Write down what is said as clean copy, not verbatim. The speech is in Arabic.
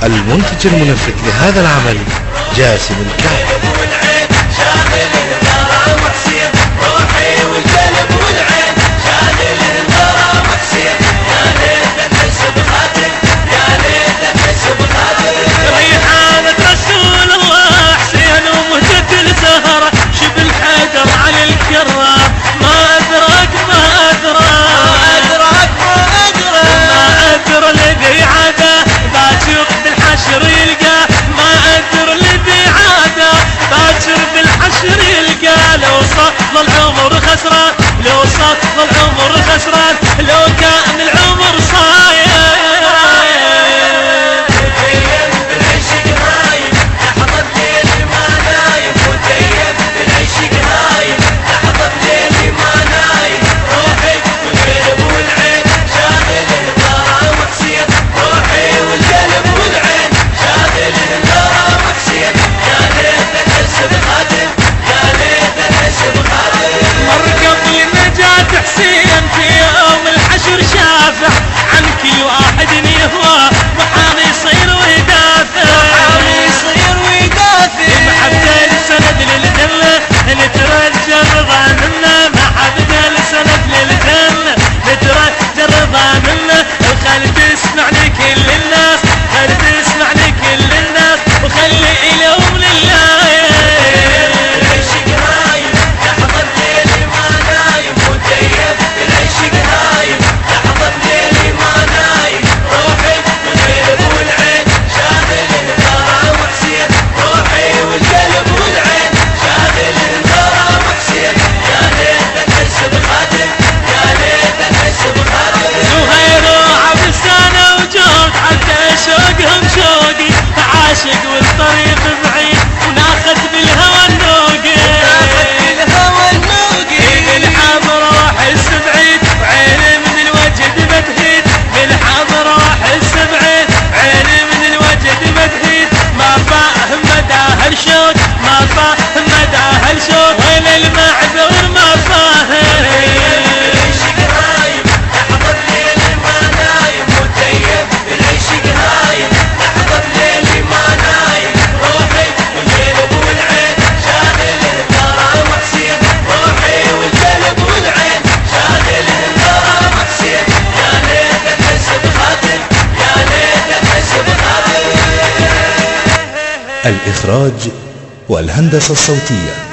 المنتج المنفذ لهذا العمل جاسم الكعب. لو صار العمر خسران لو كان العمر صاير متيم بالعشق هايم لحظة ليلي ما نايم متيم بالعشق هايم لحظة ليلي ما نايم روحي والقلب والعين شاغل الغرام حسين روحي والقلب والعين شاغل الغرام حسين يا ليت احس بخاتم يا ليت احس بخاتم حسين في يوم الحشر شافع عن كل واحد يهوى وحامي يصير ويدافع محبة السند للجنة نترجى الرضا منه محبة السند للجنة نترجى الرضا منه وخلي تسمعني كل الناس خلي تسمعني كل الناس وخلي اليوم لله عاشق والطريق بعيد وناخذ بالهوى النوقي بالحضرة واحس بعيد وعيني من الوجد متهيد بالحضرة واحس بعيد عيني من الوجد متهيد ما فاهم مدى هالشوق ما فاهم مدى هالشوق وين المعذور ما فاهم الإخراج والهندسة الصوتية